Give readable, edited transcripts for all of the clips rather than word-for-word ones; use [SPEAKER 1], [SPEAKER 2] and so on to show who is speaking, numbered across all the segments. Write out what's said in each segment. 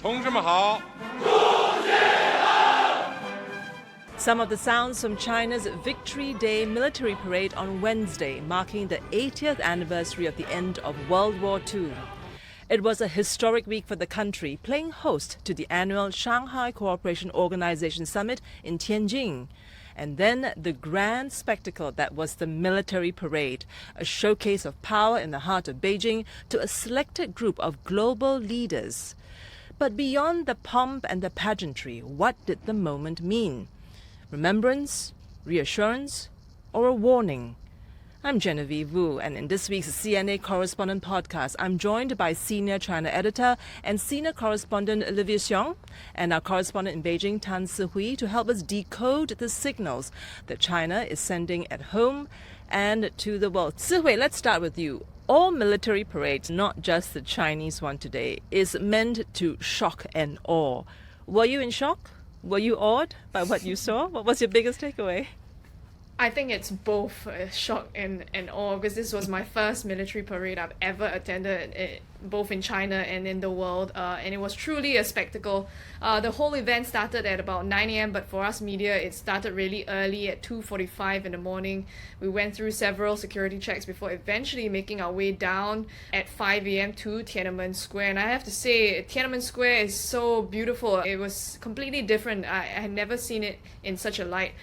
[SPEAKER 1] 同志们好。
[SPEAKER 2] Some of the sounds from China's Victory Day military parade on Wednesday, marking the 80th anniversary of the end of World War II. It was a historic week for the country, playing host to the annual Shanghai Cooperation Organization summit in Tianjin. And then the grand spectacle that was the military parade, a showcase of power in the heart of Beijing to a selected group of global leaders. But beyond the pomp and the pageantry, what did the moment mean? Remembrance, reassurance, or a warning? I'm Genevieve Woo, and in this week's CNA Correspondent podcast, I'm joined by Senior China Editor and Senior Correspondent Olivia Siong, and our correspondent in Beijing, Tan Sihui, to help us decode the signals that China is sending at home and to the world. Sihui, let's start with you. All military parades, not just the Chinese one today, is meant to shock and awe. Were you in shock? Were you awed by what you saw? What was your biggest takeaway?
[SPEAKER 3] I think it's both shock and awe, because this was my first military parade I've ever attended, both in China and in the world, and it was truly a spectacle. The whole event started at about 9 a.m., but for us media, it started really early at 2:45 in the morning. We went through several security checks before eventually making our way down at 5 a.m. to Tiananmen Square. And I have to say, Tiananmen Square is so beautiful. It was completely different. I had never seen it in such a light.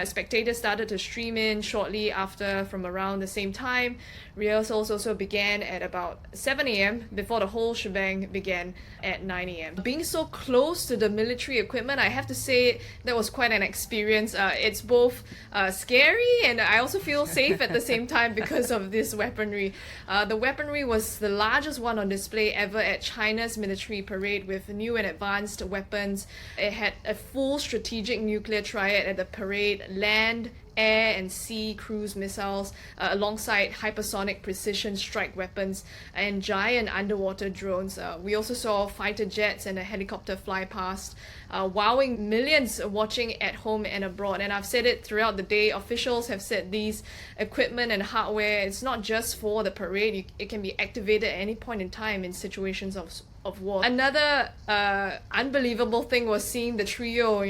[SPEAKER 3] Spectators started to stream in shortly after from around the same time. Rehearsals also began at about 7 a.m. before the whole shebang began at 9 a.m. Being so close to the military equipment, I have to say that was quite an experience. It's both scary, and I also feel safe at the same time because of this weaponry. The weaponry was the largest one on display ever at China's military parade, with new and advanced weapons. It had a full strategic nuclear triad at the parade: land, air and sea cruise missiles, alongside hypersonic precision strike weapons and giant underwater drones. We also saw fighter jets and a helicopter fly past, wowing millions watching at home and abroad. And I've said it throughout the day, officials have said these equipment and hardware, it's not just for the parade, it can be activated at any point in time in situations of war. Another unbelievable thing was seeing the trio,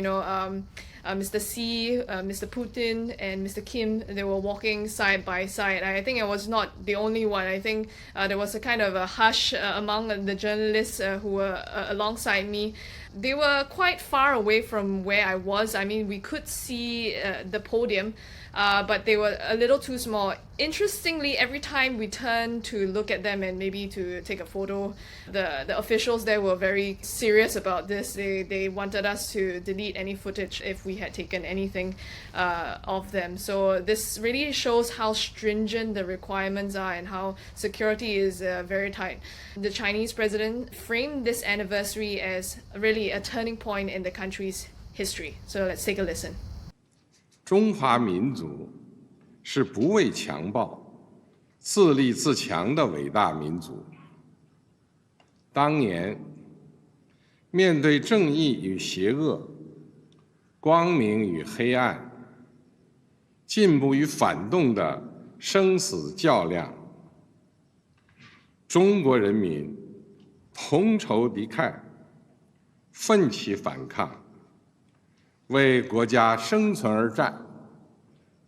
[SPEAKER 3] Mr. Xi, Mr. Putin, and Mr. Kim. They were walking side by side. I think I was not the only one. I think there was a kind of a hush among the journalists who were alongside me. They were quite far away from where I was. I mean, we could see the podium, but they were a little too small. Interestingly, every time we turned to look at them and maybe to take a photo, the officials there were very serious about this. They wanted us to delete any footage if we had taken anything of them. So this really shows how stringent the requirements are and how security is very tight. The Chinese president framed this anniversary as really a turning point in the country's history. So let's take a listen.
[SPEAKER 1] 中华民族是不畏强暴、自立自强的伟大民族。当年，面对正义与邪恶、光明与黑暗、进步与反动的生死较量，中国人民同仇敌忾，奋起反抗。 为国家生存而战，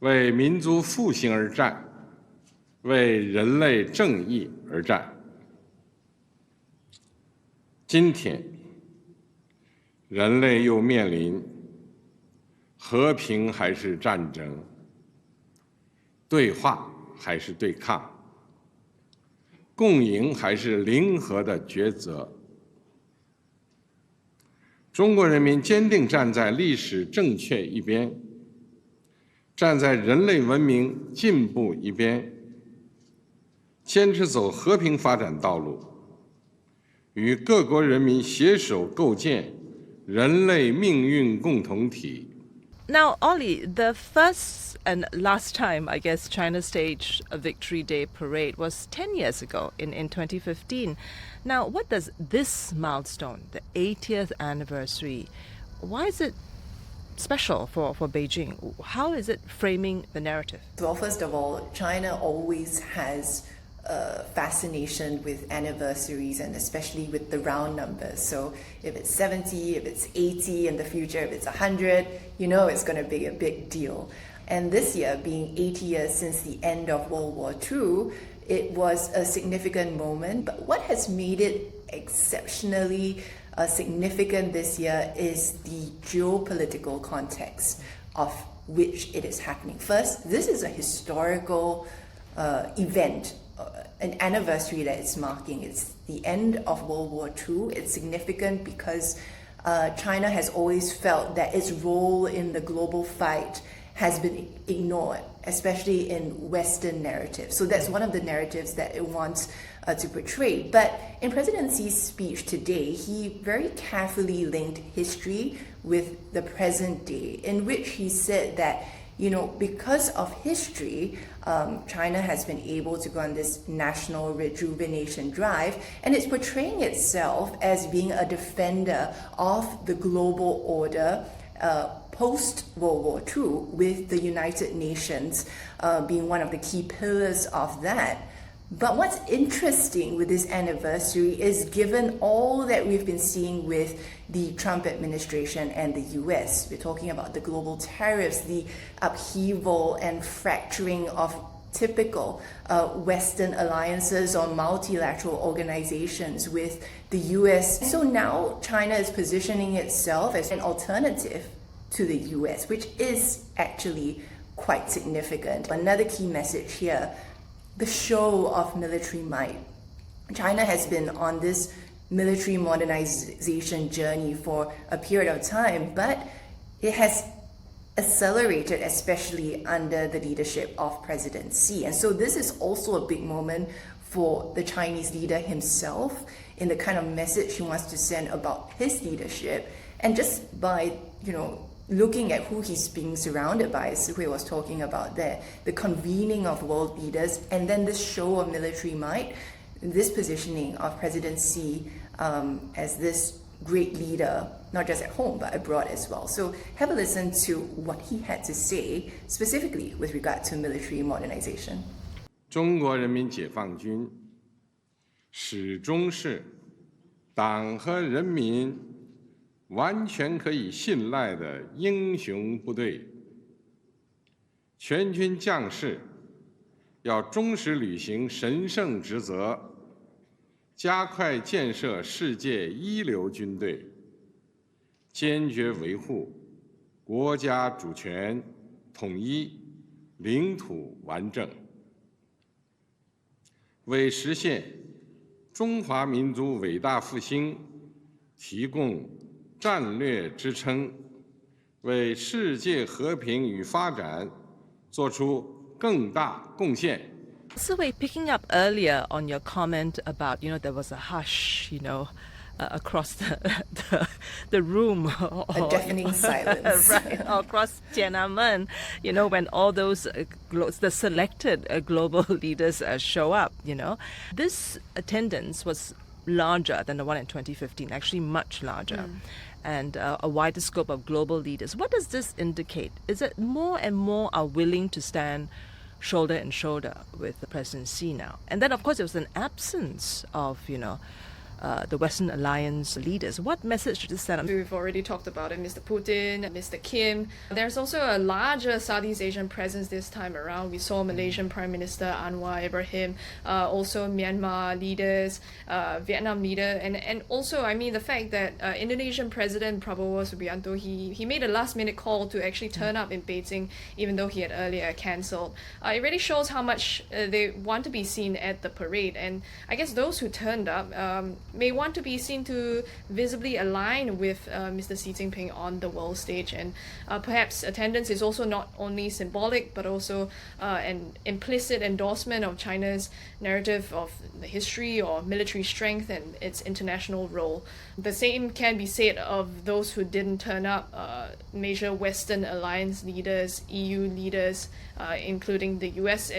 [SPEAKER 1] 为民族复兴而战，为人类正义而战。今天，人类又面临和平还是战争，对话还是对抗，共赢还是零和的抉择。 中国人民坚定站在历史正确一边，站在人类文明进步一边，坚持走和平发展道路，与各国人民携手构建人类命运共同体。
[SPEAKER 2] Now, Ollie, the first and last time, I guess, China staged a Victory Day parade was 10 years ago in 2015. Now, what does this milestone, the 80th anniversary, why is it special for Beijing? How is it framing the narrative?
[SPEAKER 4] Well, first of all, China always has fascination with anniversaries, and especially with the round numbers. So if it's 70, if it's 80 in the future, if it's 100, it's going to be a big deal. And this year, being 80 years since the end of World War II, it was a significant moment. But what has made it exceptionally significant this year is the geopolitical context of which it is happening. First, this is a historical event, an anniversary that it's marking. It's the end of World War II. It's significant because China has always felt that its role in the global fight has been ignored, especially in Western narratives. So that's one of the narratives that it wants to portray. But in President Xi's speech today, he very carefully linked history with the present day, in which he said that, because of history, China has been able to go on this national rejuvenation drive, and it's portraying itself as being a defender of the global order post-World War II, with the United Nations being one of the key pillars of that. But what's interesting with this anniversary is, given all that we've been seeing with the Trump administration and the US, we're talking about the global tariffs, the upheaval and fracturing of typical Western alliances or multilateral organizations with the US. So now China is positioning itself as an alternative to the US, which is actually quite significant. Another key message here, the show of military might. China has been on this military modernization journey for a period of time, but it has accelerated, especially under the leadership of President Xi. And so this is also a big moment for the Chinese leader himself in the kind of message he wants to send about his leadership. And just by, looking at who he's being surrounded by, as Sihui was talking about there, the convening of world leaders, and then this show of military might, this positioning of President Xi as this great leader, not just at home, but abroad as well. So have a listen to what he had to say, specifically with regard to military modernization.
[SPEAKER 1] 中国人民解放军始终是党和人民完全可以信赖的英雄部队，全军将士要忠实履行神圣职责，加快建设世界一流军队，坚决维护国家主权、统一、领土完整，为实现中华民族伟大复兴提供战略支撑，为世界和平与发展做出更大贡献。
[SPEAKER 2] Sihui, picking up earlier on your comment about, there was a hush, across the room.
[SPEAKER 4] A deafening silence.
[SPEAKER 2] Right, across Tiananmen, when all those, the selected global leaders show up, This attendance was larger than the one in 2015, actually much larger. And a wider scope of global leaders. What does this indicate? Is it more and more are willing to stand shoulder and shoulder with the President Xi now? And then, of course, there was an absence of, the Western Alliance leaders. What message did this send?
[SPEAKER 3] We've already talked about it, Mr. Putin, Mr. Kim. There's also a larger Southeast Asian presence this time around. We saw Malaysian Prime Minister Anwar Ibrahim, also Myanmar leaders, Vietnam leader, and also, the fact that Indonesian President Prabowo Subianto, he made a last-minute call to actually turn up in Beijing, even though he had earlier cancelled. It really shows how much they want to be seen at the parade, and I guess those who turned up may want to be seen to visibly align with Mr. Xi Jinping on the world stage, and perhaps attendance is also not only symbolic but also an implicit endorsement of China's narrative of the history or military strength and its international role. The same can be said of those who didn't turn up, major Western alliance leaders, EU leaders, including the US.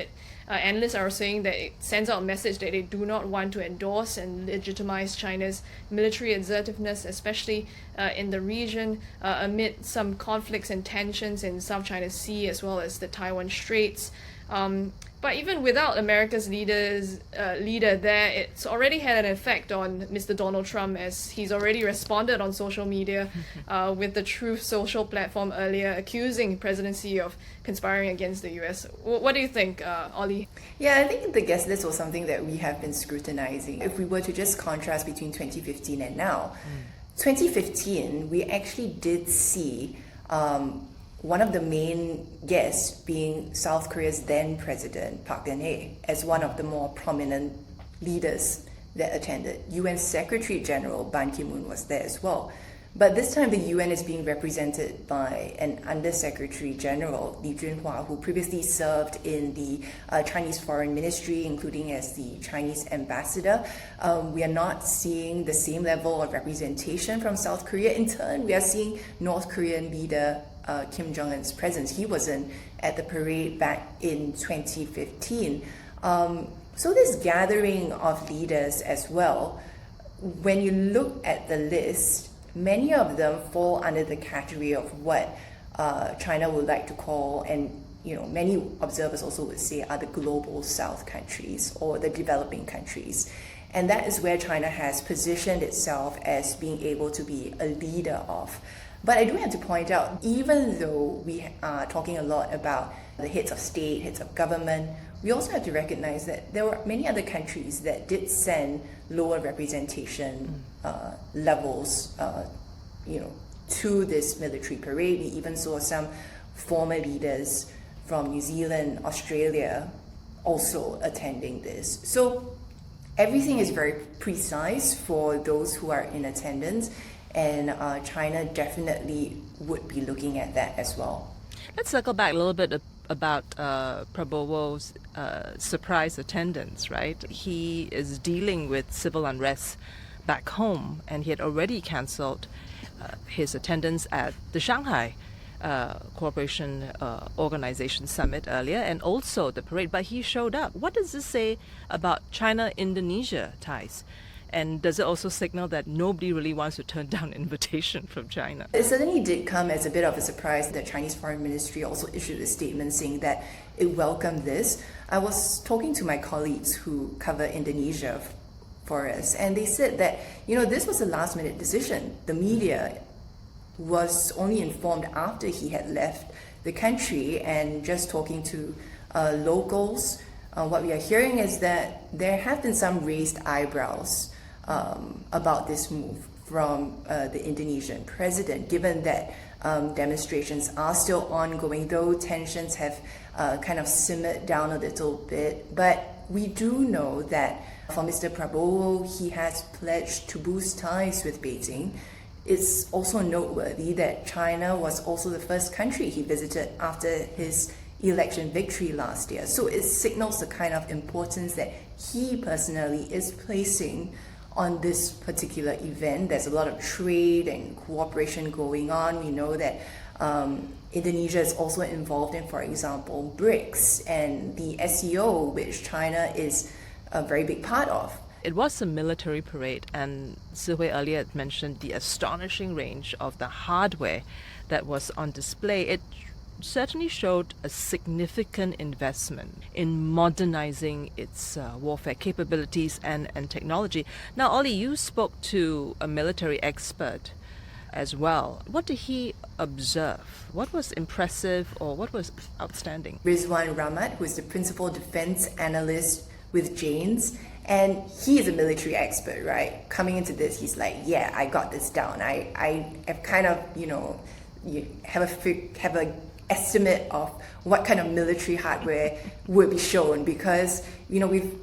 [SPEAKER 3] Analysts are saying that it sends out a message that they do not want to endorse and legitimize China's military assertiveness, especially in the region, amid some conflicts and tensions in South China Sea as well as the Taiwan Straits. But even without America's leader there, it's already had an effect on Mr. Donald Trump, as he's already responded on social media with the Truth Social platform earlier, accusing President Xi of conspiring against the US. What do you think, Ollie?
[SPEAKER 4] Yeah, I think the guest list was something that we have been scrutinizing. If we were to just contrast between 2015 and now, 2015, we actually did see one of the main guests being South Korea's then president, Park Geun-hye, as one of the more prominent leaders that attended. UN Secretary General Ban Ki-moon was there as well. But this time the UN is being represented by an Under-Secretary General, Li Junhua, who previously served in the Chinese Foreign Ministry, including as the Chinese ambassador. We are not seeing the same level of representation from South Korea. In turn, we are seeing North Korean leader Kim Jong-un's presence. He wasn't at the parade back in 2015. So this gathering of leaders as well, when you look at the list, many of them fall under the category of what China would like to call, and many observers also would say, are the global South countries or the developing countries. And that is where China has positioned itself as being able to be a leader of. But I do have to point out, even though we are talking a lot about the heads of state, heads of government, we also have to recognize that there were many other countries that did send lower representation levels, to this military parade. We even saw some former leaders from New Zealand, Australia, also attending this. So everything is very precise for those who are in attendance. And China definitely would be looking at that as well.
[SPEAKER 2] Let's circle back a little bit about Prabowo's surprise attendance, right? He is dealing with civil unrest back home, and he had already cancelled his attendance at the Shanghai Cooperation Organization summit earlier, and also the parade, but he showed up. What does this say about China-Indonesia ties? And does it also signal that nobody really wants to turn down an invitation from China?
[SPEAKER 4] It certainly did come as a bit of a surprise. The Chinese Foreign Ministry also issued a statement saying that it welcomed this. I was talking to my colleagues who cover Indonesia for us, and they said that, this was a last-minute decision. The media was only informed after he had left the country, and just talking to locals, what we are hearing is that there have been some raised eyebrows about this move from the Indonesian president, given that demonstrations are still ongoing, though tensions have kind of simmered down a little bit. But we do know that for Mr. Prabowo, he has pledged to boost ties with Beijing. It's also noteworthy that China was also the first country he visited after his election victory last year. So it signals the kind of importance that he personally is placing on this particular event. There's a lot of trade and cooperation going on. We know that Indonesia is also involved in, for example, BRICS and the SEO, which China is a very big part of.
[SPEAKER 2] It was a military parade, and Sihui earlier had mentioned the astonishing range of the hardware that was on display. It certainly showed a significant investment in modernizing its warfare capabilities and technology. Now, Ollie, you spoke to a military expert as well. What did he observe? What was impressive or what was outstanding?
[SPEAKER 4] Rizwan Rahmat, who is the principal defense analyst with Jane's, and he is a military expert, right? Coming into this, he's like, yeah, I got this down. I have kind of, you have a estimate of what kind of military hardware would be shown, because we've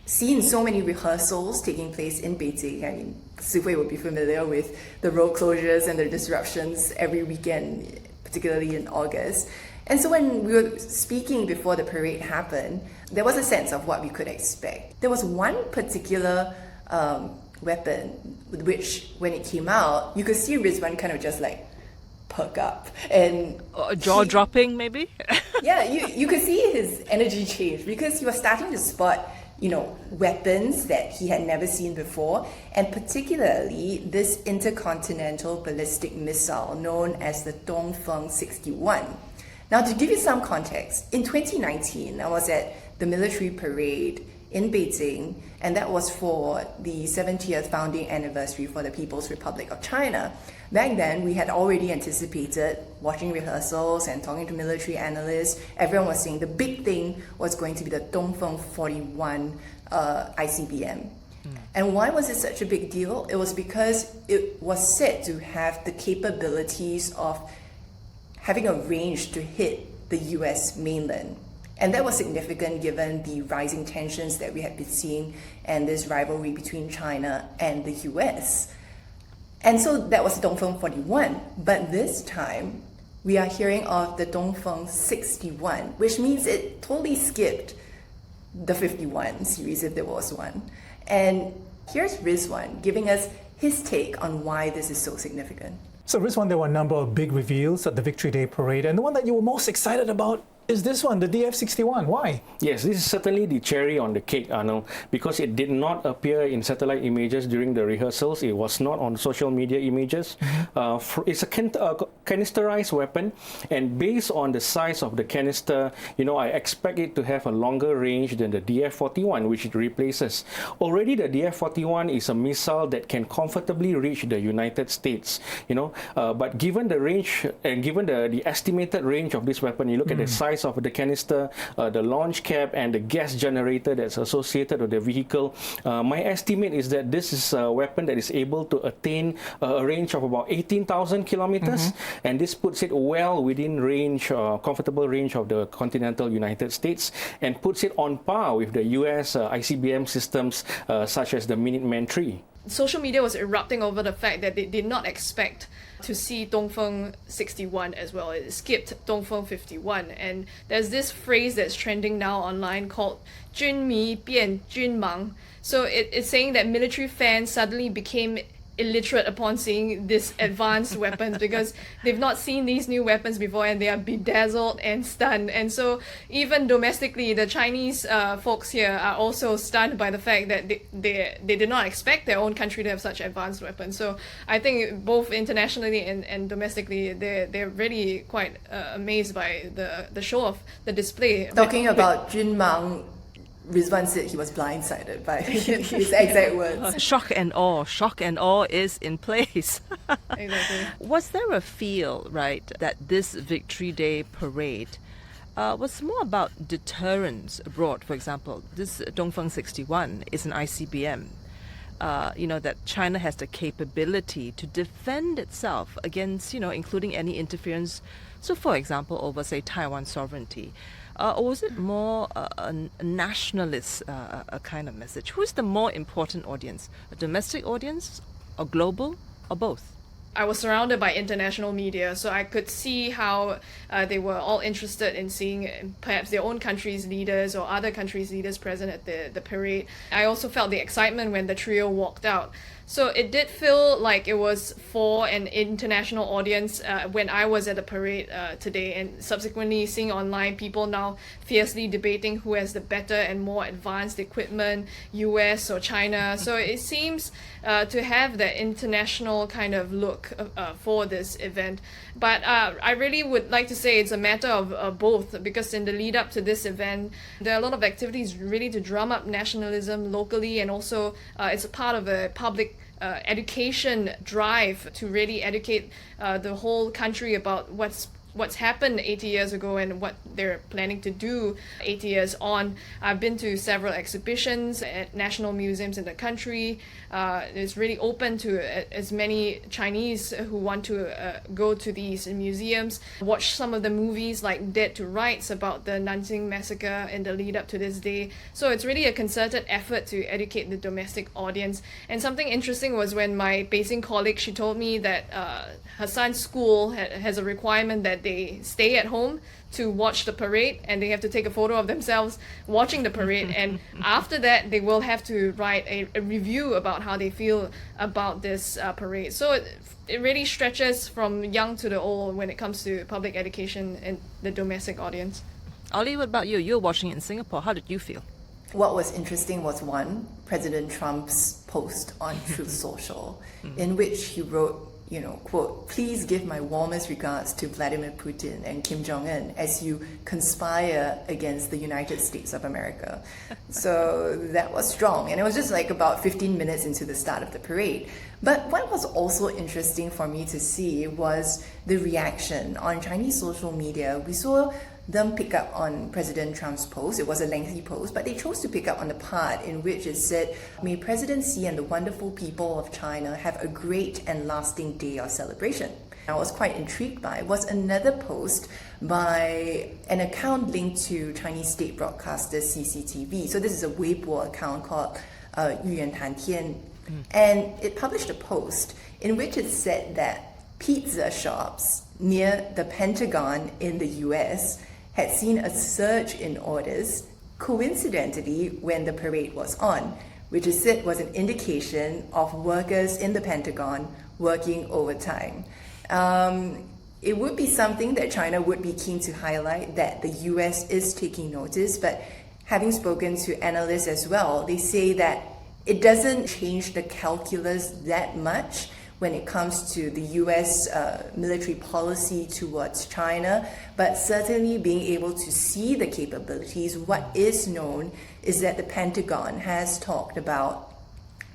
[SPEAKER 4] seen so many rehearsals taking place in Beijing. I mean, Sihui would be familiar with the road closures and the disruptions every weekend, particularly in August. And so when we were speaking before the parade happened, there was a sense of what we could expect. There was one particular weapon which, when it came out, you could see Rizwan kind of just like perk up and
[SPEAKER 2] jaw-dropping maybe.
[SPEAKER 4] Yeah, you could see his energy change, because he was starting to spot weapons that he had never seen before, and particularly this intercontinental ballistic missile known as the Dongfeng 61. Now, to give you some context, in 2019, I was at the military parade in Beijing, and that was for the 70th founding anniversary for the People's Republic of China. Back then, we had already anticipated watching rehearsals and talking to military analysts. Everyone was saying the big thing was going to be the Dongfeng 41 ICBM. And why was it such a big deal? It was because it was said to have the capabilities of having a range to hit the US mainland. And that was significant given the rising tensions that we had been seeing and this rivalry between China and the US. And so that was Dongfeng 41. But this time, we are hearing of the Dongfeng 61, which means it totally skipped the 51 series if there was one. And here's Rizwan giving us his take on why this is so significant.
[SPEAKER 5] So Rizwan, there were a number of big reveals at the Victory Day Parade, and the one that you were most excited about is this one, the DF-61. Why?
[SPEAKER 6] Yes, this is certainly the cherry on the cake, Arnold, because it did not appear in satellite images during the rehearsals. It was not on social media images. It's a canisterized weapon, and based on the size of the canister, I expect it to have a longer range than the DF-41, which it replaces. Already, the DF-41 is a missile that can comfortably reach the United States, but given the range and given the estimated range of this weapon, you look at the size of the canister, the launch cap, and the gas generator that's associated with the vehicle. My estimate is that this is a weapon that is able to attain a range of about 18,000 kilometers, and this puts it well within range, comfortable range of the continental United States, and puts it on par with the US ICBM systems such as the Minuteman III.
[SPEAKER 3] Social media was erupting over the fact that they did not expect to see Dongfeng 61 as well. It skipped Dongfeng 51. And there's this phrase that's trending now online called 军迷变军盲. So it's saying that military fans suddenly became illiterate upon seeing this advanced weapons because they've not seen these new weapons before and they are bedazzled and stunned. And so even domestically, the Chinese folks here are also stunned by the fact that they did not expect their own country to have such advanced weapons. So I think both internationally and domestically, they're really quite amazed by the show of the display.
[SPEAKER 4] Talking about Junmang, Rizwan said he was blindsided by his exact words.
[SPEAKER 2] Shock and awe is in place.
[SPEAKER 3] Exactly.
[SPEAKER 2] Was there a feel, right, that this Victory Day parade was more about deterrence abroad? For example, this Dongfeng 61 is an ICBM. That China has the capability to defend itself against, including any interference. So, for example, over, say, Taiwan sovereignty. Or was it more a nationalist a kind of message? Who is the more important audience? A domestic audience, or global, or both?
[SPEAKER 3] I was surrounded by international media, so I could see how they were all interested in seeing perhaps their own country's leaders or other countries' leaders present at the parade. I also felt the excitement when the trio walked out. So it did feel like it was for an international audience when I was at the parade today, and subsequently seeing online people now fiercely debating who has the better and more advanced equipment, US or China. So it seems to have that international kind of look for this event. But I really would like to say it's a matter of both, because in the lead up to this event, there are a lot of activities really to drum up nationalism locally, and also it's a part of a public education drive to really educate the whole country about what's happened 80 years ago and what they're planning to do 80 years on. I've been to several exhibitions at national museums in the country. It's really open to as many Chinese who want to go to these museums, watch some of the movies like Dead to Rights about the Nanjing massacre in the lead up to this day. So it's really a concerted effort to educate the domestic audience. And something interesting was when my Beijing colleague, she told me that her son's school has a requirement that they stay at home to watch the parade, and they have to take a photo of themselves watching the parade, and after that they will have to write a review about how they feel about this parade. So it really stretches from young to the old when it comes to public education and the domestic audience.
[SPEAKER 2] Ollie, what about you? You're watching it in Singapore. How did you feel?
[SPEAKER 4] What was interesting was, one, President Trump's post on Truth Social, in which he wrote quote, please give my warmest regards to Vladimir Putin and Kim Jong-un as you conspire against the United States of America. So that was strong. And it was just like about 15 minutes into the start of the parade. But what was also interesting for me to see was the reaction on Chinese social media. We saw them pick up on President Trump's post. It was a lengthy post, but they chose to pick up on the part in which it said, "May President Xi and the wonderful people of China have a great and lasting day of celebration." I was quite intrigued by was another post by an account linked to Chinese state broadcaster CCTV. So this is a Weibo account called Yuan Tantian. And it published a post in which it said that pizza shops near the Pentagon in the US had seen a surge in orders, coincidentally, when the parade was on, which it said was an indication of workers in the Pentagon working overtime. It would be something that China would be keen to highlight, that the US is taking notice, but having spoken to analysts as well, they say that it doesn't change the calculus that much when it comes to the US military policy towards China, but certainly being able to see the capabilities. What is known is that the Pentagon has talked about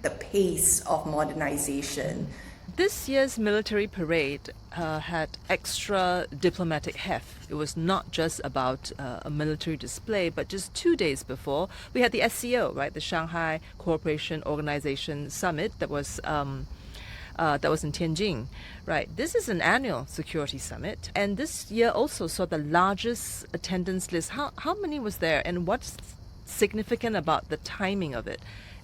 [SPEAKER 4] the pace of modernization.
[SPEAKER 2] This year's military parade had extra diplomatic heft. It was not just about a military display, but just 2 days before, we had the SCO, right, the Shanghai Cooperation Organization summit that was in Tianjin, right? This is an annual security summit, and this year also saw the largest attendance list. How many was there, and what's significant about the timing of it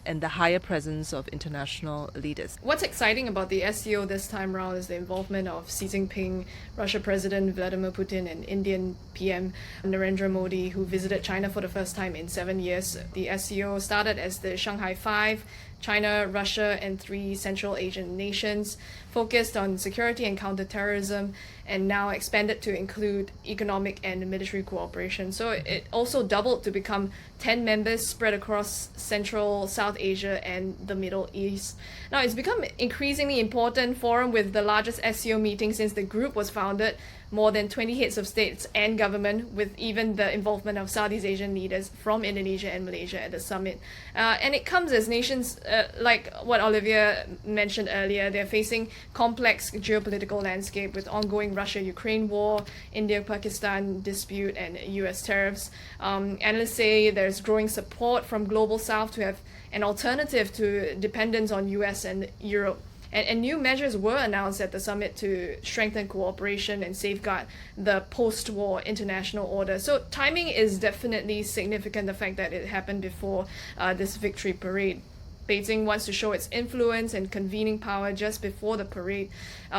[SPEAKER 2] and the higher presence of international leaders?
[SPEAKER 3] What's exciting about the SCO this time around is the involvement of Xi Jinping, Russia President Vladimir Putin, and Indian PM Narendra Modi, who visited China for the first time in 7 years. The SCO started as the Shanghai Five, China, Russia, and 3 Central Asian nations, focused on security and counterterrorism, and now expanded to include economic and military cooperation. So it also doubled to become 10 members spread across Central, South Asia, and the Middle East. Now, it's become an increasingly important forum with the largest SCO meeting since the group was founded, more than 20 heads of states and government, with even the involvement of Southeast Asian leaders from Indonesia and Malaysia at the summit. And it comes as nations, like what Olivia mentioned earlier, they're facing complex geopolitical landscape with ongoing Russia-Ukraine war, India-Pakistan dispute, and US tariffs. Analysts say there's growing support from Global South to have an alternative to dependence on US and Europe. And new measures were announced at the summit to strengthen cooperation and safeguard the post-war international order. So timing is definitely significant, the fact that it happened before this victory parade. Beijing wants to show its influence and convening power just before the parade,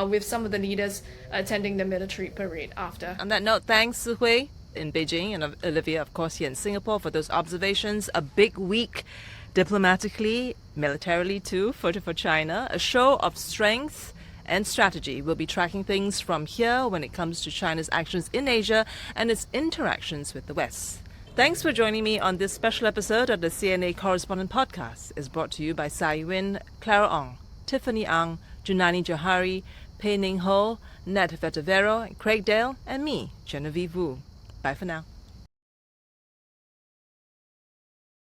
[SPEAKER 3] with some of the leaders attending the military parade after.
[SPEAKER 2] On that note, thanks, Si Hui in Beijing, and Olivia, of course, here in Singapore, for those observations. A big week diplomatically, militarily too, for China. A show of strength and strategy. We'll be tracking things from here when it comes to China's actions in Asia and its interactions with the West. Thanks for joining me on this special episode of the CNA Correspondent Podcast. It's brought to you by Sai Win, Clara Ong, Tiffany Ang, Junani Johari, Pei Ning Ho, Nat Vetavero, Craig Dale, and me, Genevieve Woo. Bye for now.